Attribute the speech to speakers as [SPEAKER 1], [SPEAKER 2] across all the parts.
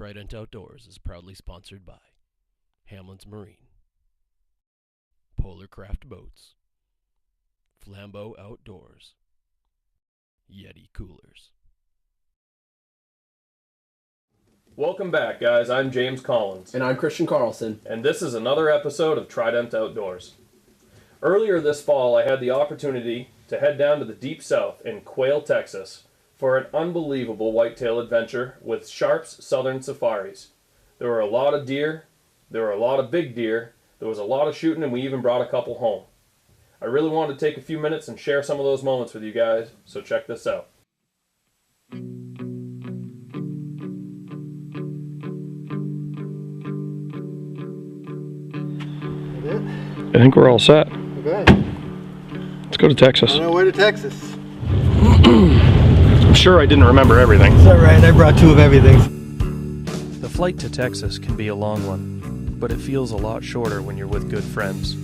[SPEAKER 1] Trident Outdoors is proudly sponsored by Hamlin's Marine, Polar Craft Boats, Flambeau Outdoors, Yeti Coolers.
[SPEAKER 2] Welcome back, guys. I'm James Collins.
[SPEAKER 3] And I'm Christian Carlson.
[SPEAKER 2] And this is another episode of Trident Outdoors. Earlier this fall, I had the opportunity to head down to the Deep South in Quail, Texas, for an unbelievable whitetail adventure with Sharp's Southern Safaris. There were a lot of deer, there were a lot of big deer, there was a lot of shooting, and we even brought a couple home. I really wanted to take a few minutes and share some of those moments with you guys, so check this out.
[SPEAKER 4] I think we're all set.
[SPEAKER 5] Okay.
[SPEAKER 4] Let's go to Texas.
[SPEAKER 5] On our way to Texas.
[SPEAKER 4] I'm sure I didn't remember everything.
[SPEAKER 5] It's alright, I brought two of everything.
[SPEAKER 6] The flight to Texas can be a long one, but it feels a lot shorter when you're with good friends.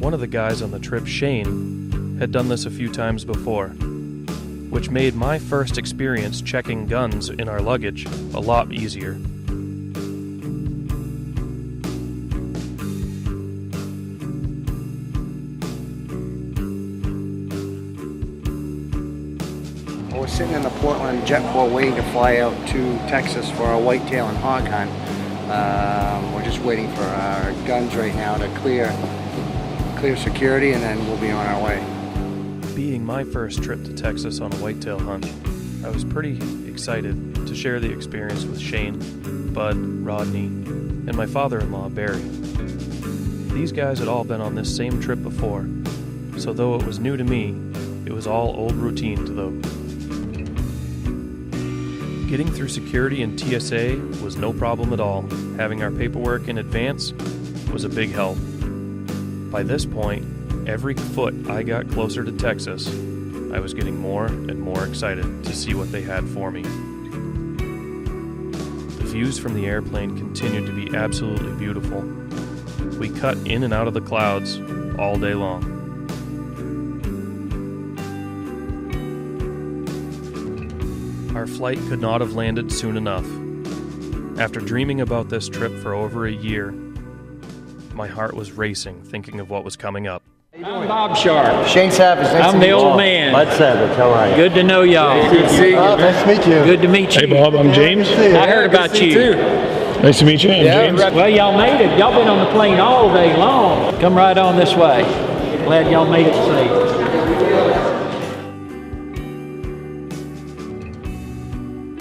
[SPEAKER 6] One of the guys on the trip, Shane, had done this a few times before, which made my first experience checking guns in our luggage a lot easier.
[SPEAKER 7] We're sitting in the Portland Jetport waiting to fly out to Texas for a whitetail and hog hunt. We're just waiting for our guns right now to clear security, and then we'll be on our way.
[SPEAKER 6] Being my first trip to Texas on a whitetail hunt, I was pretty excited to share the experience with Shane, Bud, Rodney, and my father-in-law, Barry. These guys had all been on this same trip before, so though it was new to me, it was all old routine to them. Getting through security and TSA was no problem at all. Having our paperwork in advance was a big help. By this point, every foot I got closer to Texas, I was getting more and more excited to see what they had for me. The views from the airplane continued to be absolutely beautiful. We cut in and out of the clouds all day long. Our flight could not have landed soon enough. After dreaming about this trip for over a year, my heart was racing, thinking of what was coming up.
[SPEAKER 8] I'm Bob Sharp.
[SPEAKER 7] Shane Savage,
[SPEAKER 8] I'm the old man.
[SPEAKER 5] Bud Savage, how are you?
[SPEAKER 8] Good to know y'all.
[SPEAKER 5] Good to see you. Nice to meet you.
[SPEAKER 8] Good to meet you.
[SPEAKER 4] Hey Bob, I'm James.
[SPEAKER 8] I heard about you.
[SPEAKER 4] Nice to meet you. I'm James.
[SPEAKER 8] Well, y'all made it. Y'all been on the plane all day long. Come right on this way. Glad y'all made it safe.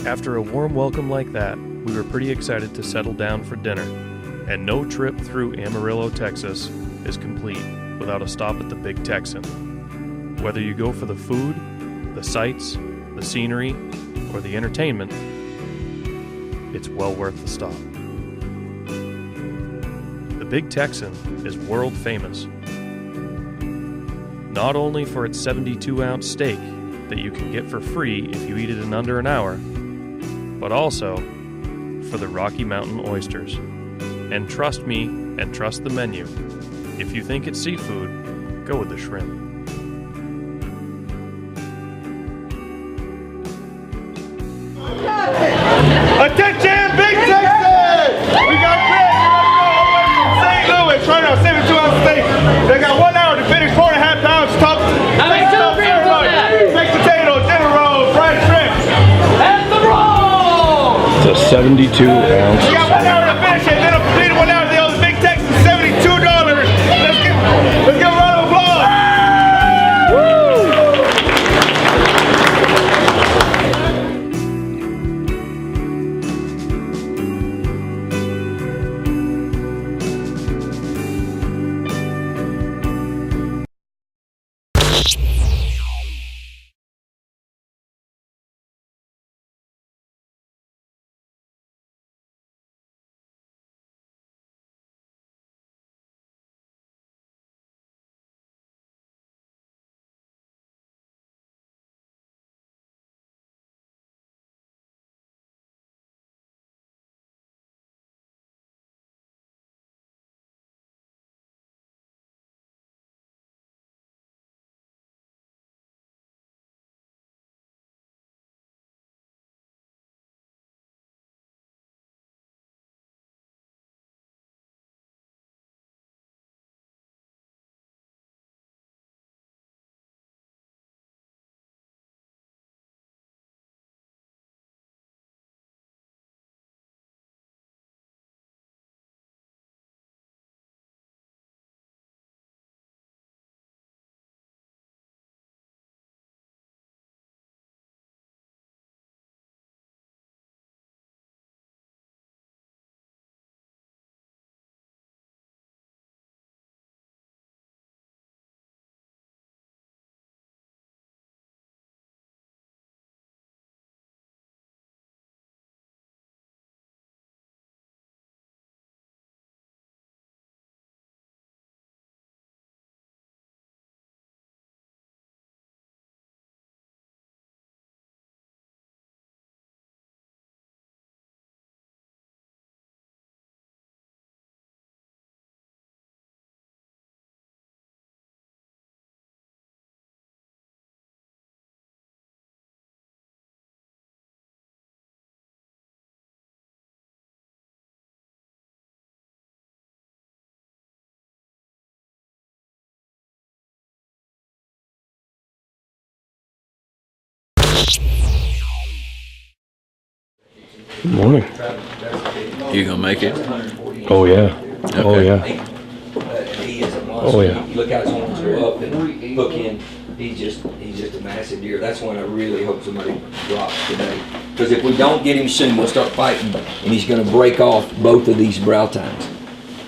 [SPEAKER 6] After a warm welcome like that, we were pretty excited to settle down for dinner. And no trip through Amarillo, Texas is complete without a stop at the Big Texan. Whether you go for the food, the sights, the scenery, or the entertainment, it's well worth the stop. The Big Texan is world famous, not only for its 72-ounce steak that you can get for free if you eat it in under an hour, but also for the Rocky Mountain oysters. And trust me, and trust the menu. If you think it's seafood, go with the shrimp.
[SPEAKER 9] Attention, Big Texas! We got Chris from St. Louis trying to 72-ounce steak. They got 1 hour to finish 4.5 pounds top. Baked potatoes, dinner rolls, fried shrimp.
[SPEAKER 8] And the roll!
[SPEAKER 4] It's a 72-ounce.
[SPEAKER 9] We got 1 hour to finish it. Then a completed 1 hour. The old Big Texas, $72. Let's give a round of applause.
[SPEAKER 6] Good morning.
[SPEAKER 3] You gonna make it?
[SPEAKER 6] Oh yeah. Oh yeah.
[SPEAKER 10] He is a monster.
[SPEAKER 6] Oh, yeah.
[SPEAKER 10] Look how his horns go up and hook in. He's just a massive deer. That's one I really hope somebody drops today. Because if we don't get him soon, we'll start fighting, and he's going to break off both of these brow tines.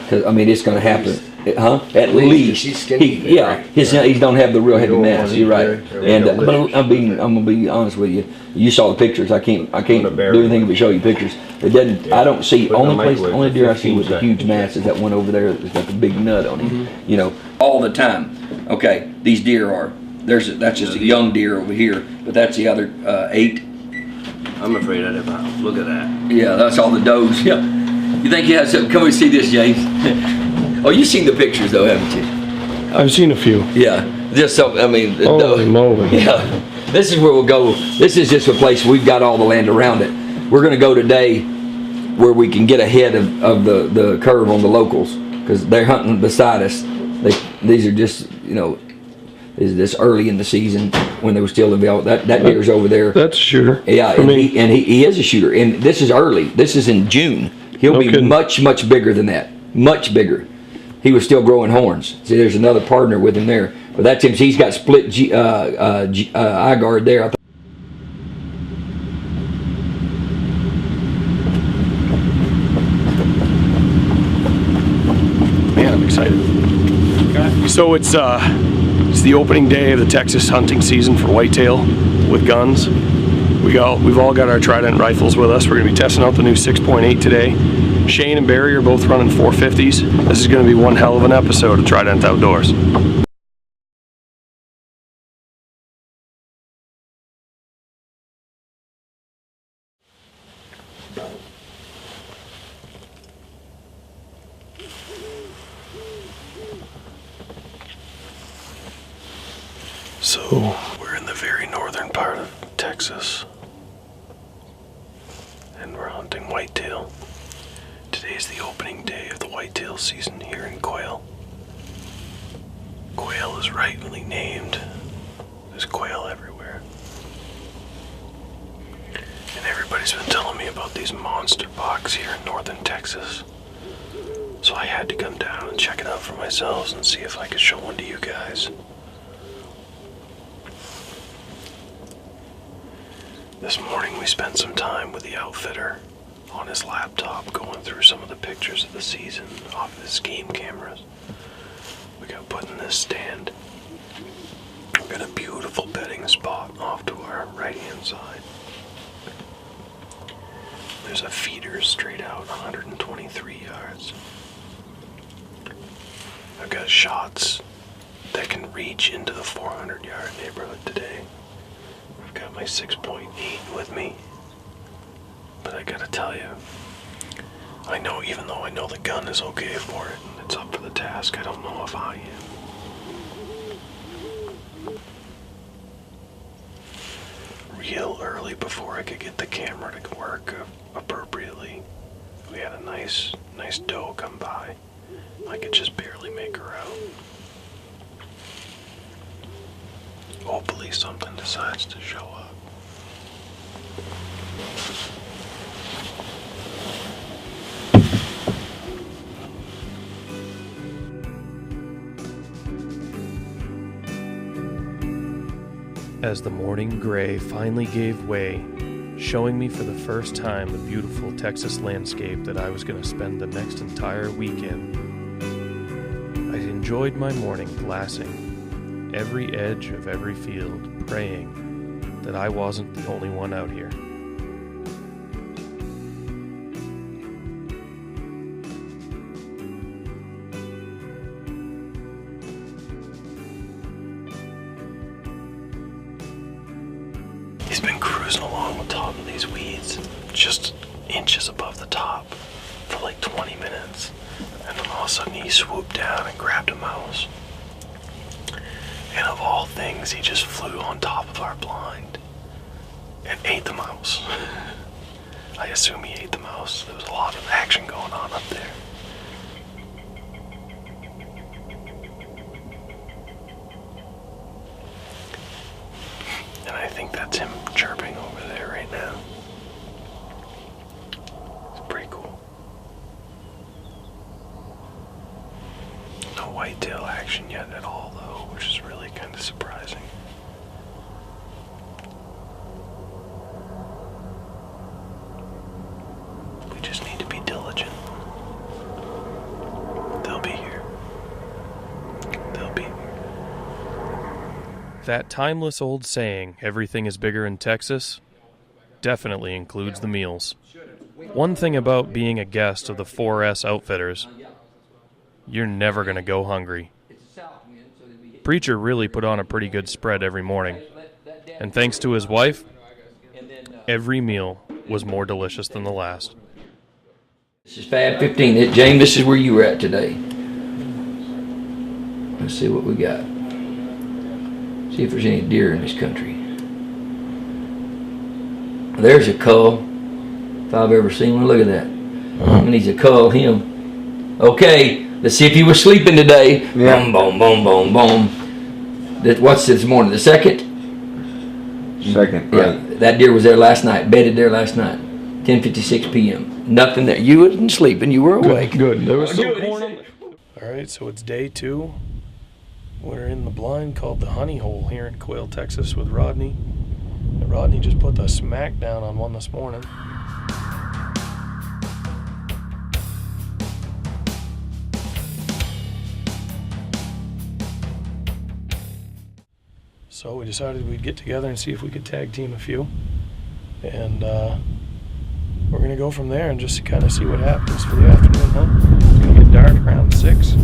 [SPEAKER 10] Because I mean, it's going to happen. At least. He don't have the real heavy mass. You're right. And but I'm gonna be honest with you. You saw the pictures. I can't do anything but show you pictures. It doesn't. I don't see only deer I see with the huge mass is that one over there that's got the big nut on him. You know, all the time. Okay, these deer are. That's just a young deer over here, but that's the other 8.
[SPEAKER 3] I'm afraid of that. Look at that.
[SPEAKER 10] Yeah, that's all the does. Yeah. You think he has something? Come and see this, James. Oh, you've seen the pictures though, haven't you?
[SPEAKER 6] I've seen a few.
[SPEAKER 10] Yeah, just so, I mean.
[SPEAKER 6] Holy moly.
[SPEAKER 10] Yeah, this is where we'll go. This is just a place, we've got all the land around it. We're gonna go today where we can get ahead of the curve on the locals, because they're hunting beside us. These are just, you know, is this early in the season when they were still available. That deer's over there.
[SPEAKER 6] That's a shooter.
[SPEAKER 10] Yeah, he is a shooter, and this is early. This is in June. He'll be much bigger than that. Much bigger. He was still growing horns. See, there's another partner with him there. But that's him. He's got split eye guard there.
[SPEAKER 6] Man, I'm excited. So it's the opening day of the Texas hunting season for whitetail with guns. We've all got our Trident rifles with us. We're gonna be testing out the new 6.8 today. Shane and Barry are both running 450s. This is gonna be one hell of an episode of Trident Outdoors. So, we're in the very northern part of Texas, and we're hunting whitetail. Today's the opening day of the whitetail season here in Quail. Quail is rightly named. There's quail everywhere. And everybody's been telling me about these monster bucks here in northern Texas. So I had to come down and check it out for myself and see if I could show one to you guys. This morning we spent some time with the outfitter on his laptop going through some of the pictures of the season off of his game cameras. We got put in this stand. We've got a beautiful bedding spot off to our right hand side. There's a feeder straight out 123 yards. I've got shots that can reach into the 400 yard neighborhood today. I've got my 6.8 with me. But I gotta tell you, I know, even though I know the gun is okay for it, and it's up for the task, I don't know if I am. Real early before I could get the camera to work appropriately, we had a nice doe come by. I could just barely make her out. Hopefully something decides to show up. As the morning gray finally gave way, showing me for the first time the beautiful Texas landscape that I was going to spend the next entire week in, I enjoyed my morning glassing every edge of every field, praying that I wasn't the only one out here. He's been cruising along the top of these weeds, just inches above the top, for like 20 minutes. And then all of a sudden he swooped down and grabbed a mouse. And of all things, he just flew on top of our blind and ate the mouse. I assume he ate the mouse. There was a lot of action going on up there. And I think that's him chirping over there right now. That timeless old saying, everything is bigger in Texas, definitely includes the meals. One thing about being a guest of the 4S Outfitters, you're never going to go hungry. Preacher really put on a pretty good spread every morning, and thanks to his wife, every meal was more delicious than the last.
[SPEAKER 10] This is Fab 15. James, this is where you were at today. Let's see what we got. See if there's any deer in this country. There's a cull, if I've ever seen one. Look at that. And he's a cull, him. Okay, let's see if he was sleeping today.
[SPEAKER 5] Yeah.
[SPEAKER 10] Boom, boom, boom, boom, boom. What's this morning? The second?
[SPEAKER 5] Second,
[SPEAKER 10] Yeah,
[SPEAKER 5] right.
[SPEAKER 10] that deer was there last night, bedded there last night, 10:56 p.m. Nothing there. You wasn't sleeping, you were awake.
[SPEAKER 6] Good. There was some corn on there. All right, so it's day 2. We're in the blind called the Honey Hole here in Quail, Texas with Rodney. And Rodney just put the smack down on one this morning. So we decided we'd get together and see if we could tag team a few. And we're going to go from there and just kind of see what happens for the afternoon hunt. It's going to get dark around 6.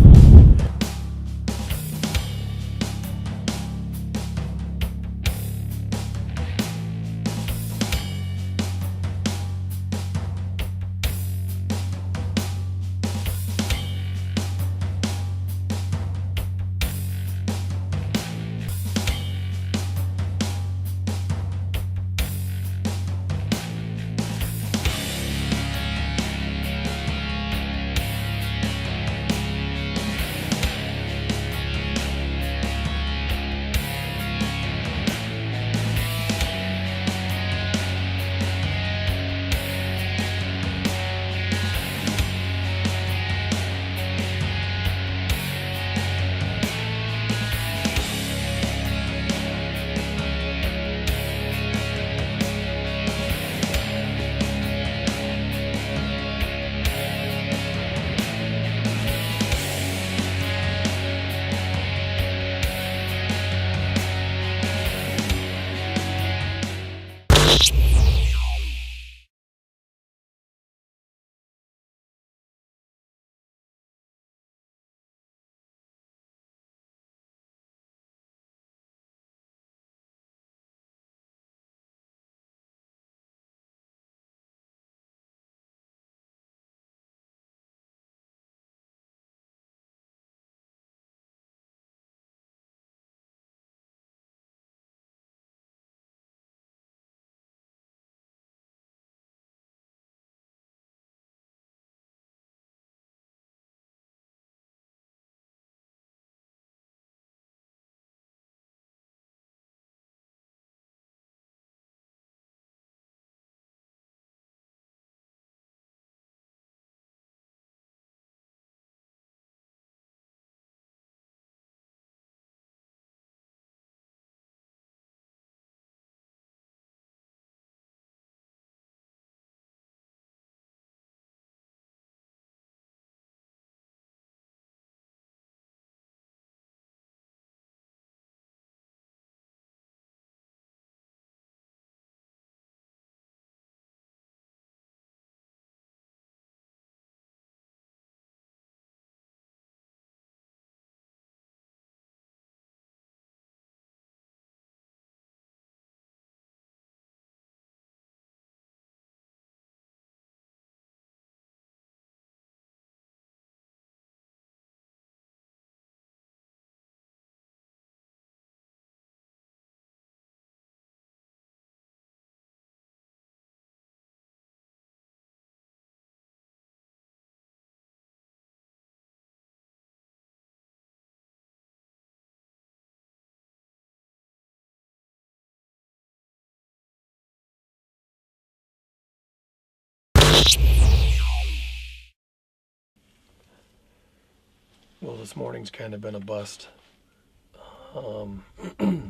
[SPEAKER 6] Well, this morning's kind of been a bust.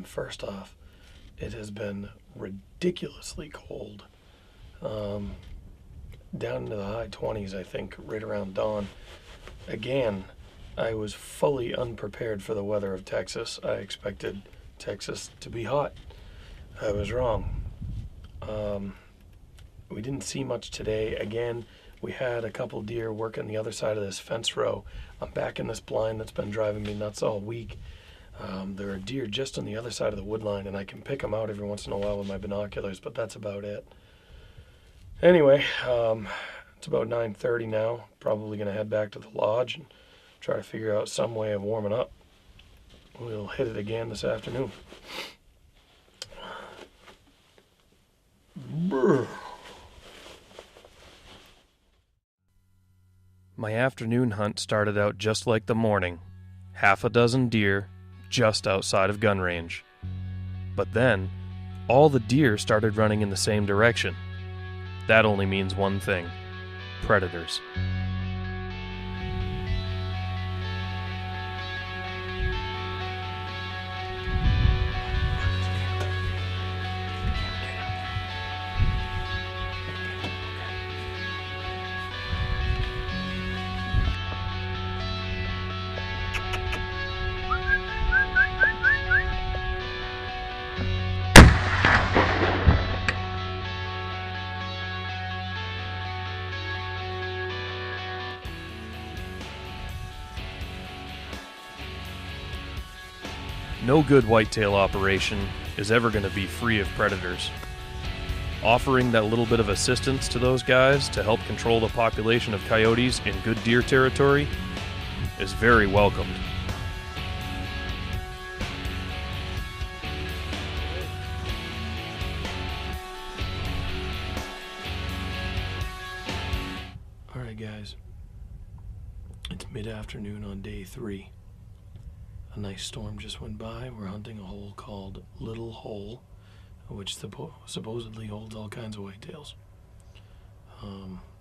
[SPEAKER 6] First off, it has been ridiculously cold. Down into the high 20s, I think, right around dawn. Again, I was fully unprepared for the weather of Texas. I expected Texas to be hot. I was wrong. We didn't see much today. Again, we had a couple deer working the other side of this fence row. I'm back in this blind that's been driving me nuts all week. There are deer just on the other side of the wood line, and I can pick them out every once in a while with my binoculars, but that's about it. Anyway, it's about 9:30 now. Probably going to head back to the lodge and try to figure out some way of warming up. We'll hit it again this afternoon. Brr. My afternoon hunt started out just like the morning. Half a dozen deer just outside of gun range. But then, all the deer started running in the same direction. That only means one thing: predators. No good whitetail operation is ever going to be free of predators. Offering that little bit of assistance to those guys to help control the population of coyotes in good deer territory is very welcomed. Alright guys, it's mid-afternoon on day 3. A nice storm just went by. We're hunting a hole called Little Hole, which supposedly holds all kinds of whitetails.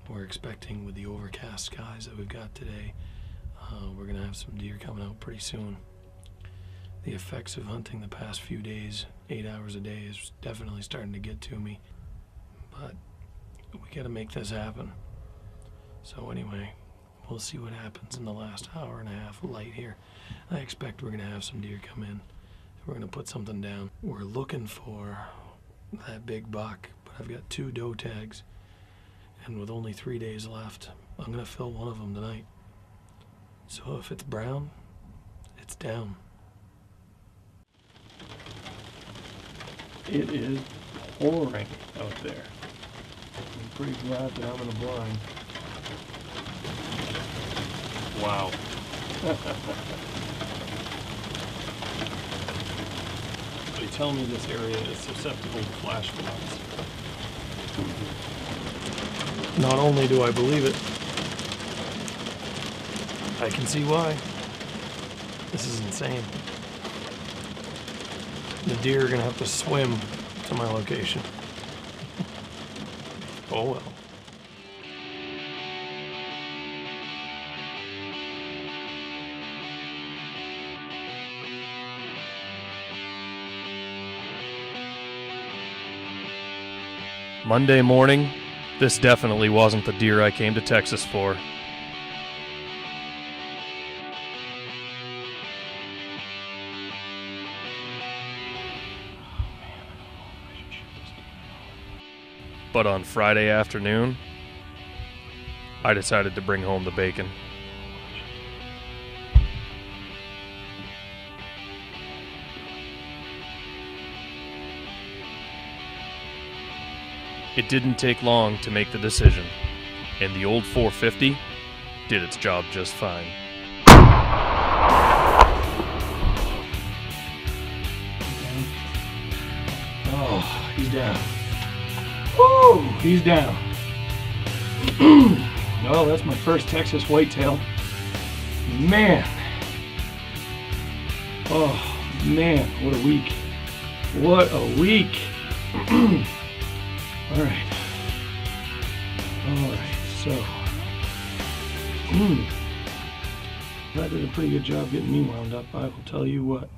[SPEAKER 6] We're expecting, with the overcast skies that we've got today, we're going to have some deer coming out pretty soon. The effects of hunting the past few days, 8 hours a day, is definitely starting to get to me. But we got to make this happen. So anyway, we'll see what happens in the last hour and a half of light here. I expect we're going to have some deer come in. We're going to put something down. We're looking for that big buck, but I've got 2 doe tags. And with only 3 days left, I'm going to fill one of them tonight. So if it's brown, it's down. It is pouring out there. I'm pretty glad that I'm in a blind. Wow. They tell me this area is susceptible to flash floods. Not only do I believe it, I can see why. This is insane. The deer are gonna have to swim to my location. Oh well. Monday morning, this definitely wasn't the deer I came to Texas for. But on Friday afternoon, I decided to bring home the bacon. It didn't take long to make the decision, and the old 450 did its job just fine. Oh, he's down. Whoa, he's down. Well, that's my first Texas whitetail. Man. Oh, man, what a week. What a week. Alright, so that did a pretty good job getting me wound up, I will tell you what.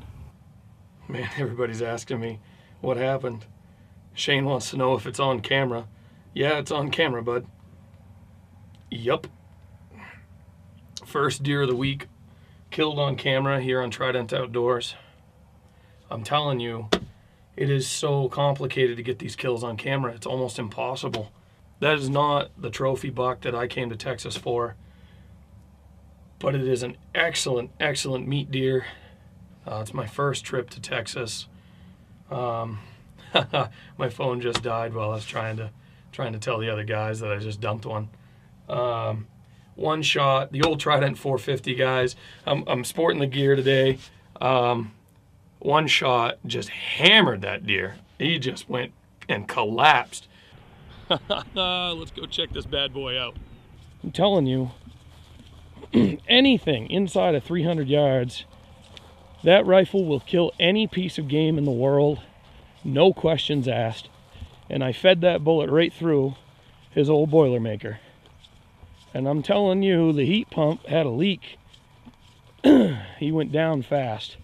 [SPEAKER 6] Man, everybody's asking me what happened. Shane wants to know if it's on camera. Yeah, it's on camera, bud. Yup. First deer of the week, killed on camera here on Trident Outdoors. I'm telling you, it is so complicated to get these kills on camera. It's almost impossible. That is not the trophy buck that I came to Texas for, but it is an excellent, excellent meat deer. It's my first trip to Texas. My phone just died while I was trying to tell the other guys that I just dumped one. One shot, the old Trident 450, guys. I'm sporting the gear today. One shot just hammered that deer. He just went and collapsed. Let's go check this bad boy out. I'm telling you, anything inside of 300 yards, that rifle will kill any piece of game in the world, no questions asked. And I fed that bullet right through his old Boilermaker. And I'm telling you, the heat pump had a leak. He went down fast.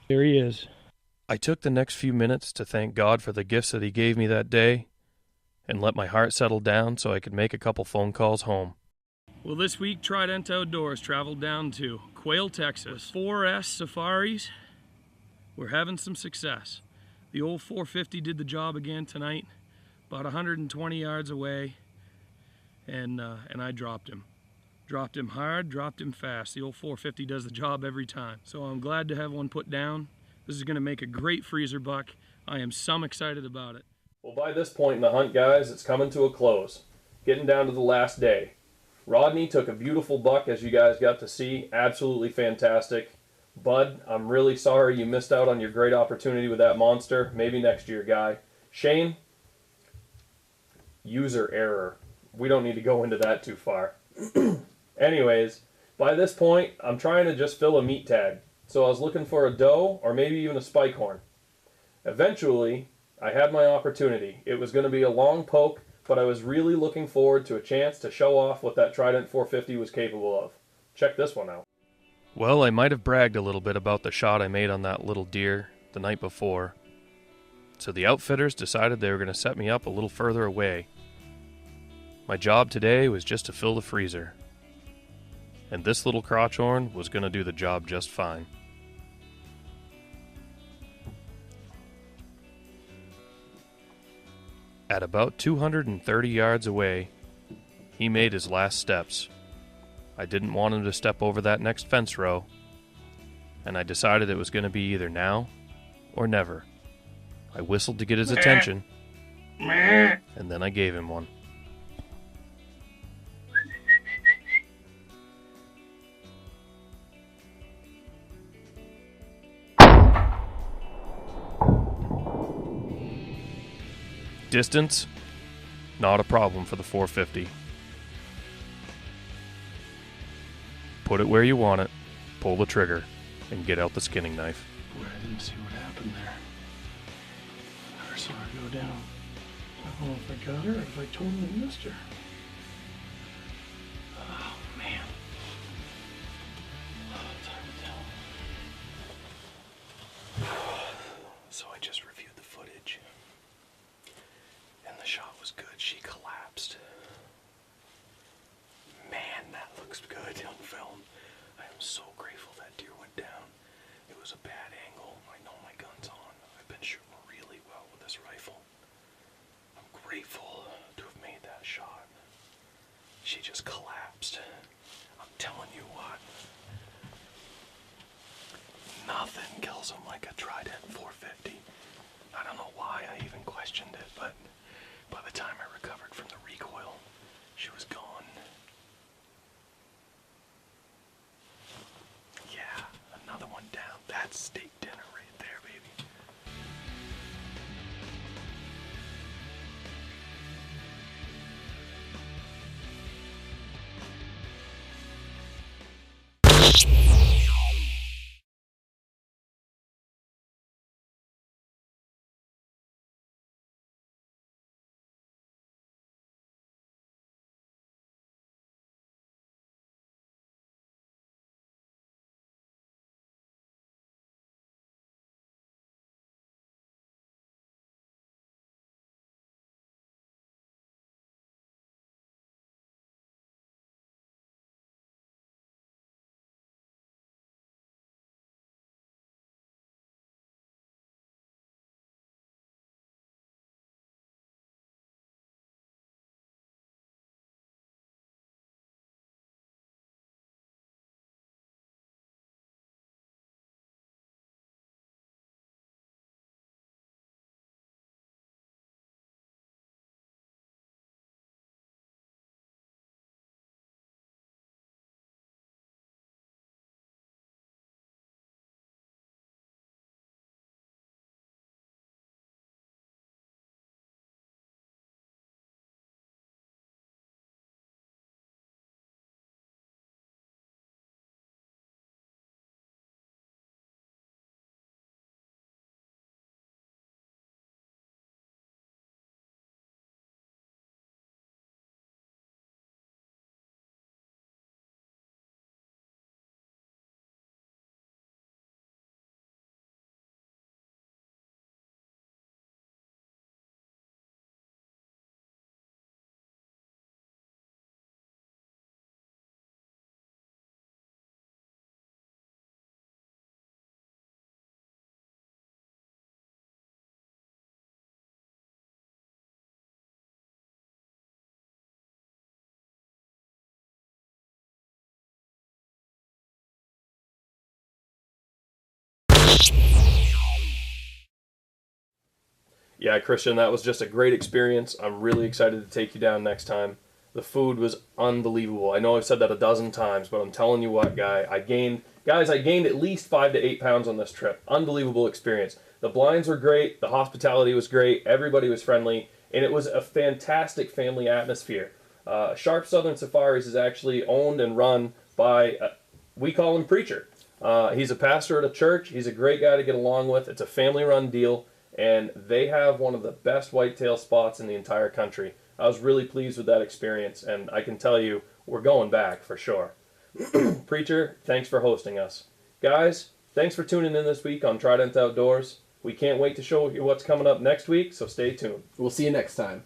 [SPEAKER 6] There he is. I took the next few minutes to thank God for the gifts that he gave me that day and let my heart settle down so I could make a couple phone calls home. Well, this week, Trident Outdoors traveled down to Quail, Texas. 4S safaris. We're having some success. The old 450 did the job again tonight, about 120 yards away, and I dropped him. Dropped him hard, dropped him fast. The old 450 does the job every time. So I'm glad to have one put down. This is going to make a great freezer buck. I am some excited about it.
[SPEAKER 2] Well, by this point in the hunt, guys, it's coming to a close. Getting down to the last day. Rodney took a beautiful buck, as you guys got to see. Absolutely fantastic. Bud, I'm really sorry you missed out on your great opportunity with that monster. Maybe next year, guy. Shane, user error. We don't need to go into that too far. Anyways, by this point, I'm trying to just fill a meat tag. So I was looking for a doe or maybe even a spike horn. Eventually, I had my opportunity. It was going to be a long poke, but I was really looking forward to a chance to show off what that Trident 450 was capable of. Check this one out.
[SPEAKER 6] Well, I might have bragged a little bit about the shot I made on that little deer the night before. So the outfitters decided they were going to set me up a little further away. My job today was just to fill the freezer. And this little crotchhorn was going to do the job just fine. At about 230 yards away, he made his last steps. I didn't want him to step over that next fence row, and I decided it was going to be either now or never. I whistled to get his attention, and then I gave him one. Distance, not a problem for the 450. Put it where you want it, pull the trigger, and get out the skinning knife. Boy, I didn't see what happened there. Never saw her go down. I don't know if I got her or if I totally missed her. Oh, man. Oh, it's hard to tell. So I just reviewed the footage. And the shot was good. She collapsed. Man, that looks good on film. I am so grateful that deer went down. It was a bad angle. I know my gun's on. I've been shooting really well with this rifle. I'm grateful to have made that shot. She just collapsed. I'm telling you what. Nothing kills them like a Trident 450. I don't know why I even questioned it, but by the time I recovered from the recoil, she was gone. Yeah, another one down. That's steak dinner right there, baby.
[SPEAKER 2] Yeah, Christian, that was just a great experience. I'm really excited to take you down next time. The food was unbelievable. I know I've said that a dozen times, but I'm telling you what, I gained at least 5 to 8 pounds on this trip. Unbelievable experience. The blinds were great, the hospitality was great, everybody was friendly, and it was a fantastic family atmosphere. Sharp Southern Safaris is actually owned and run by, we call him Preacher. He's a pastor at a church. He's a great guy to get along with. It's a family-run deal, and they have one of the best whitetail spots in the entire country. I was really pleased with that experience, and I can tell you, we're going back for sure. Preacher, thanks for hosting us. Guys, thanks for tuning in this week on Trident Outdoors. We can't wait to show you what's coming up next week, so stay tuned.
[SPEAKER 11] We'll see you next time.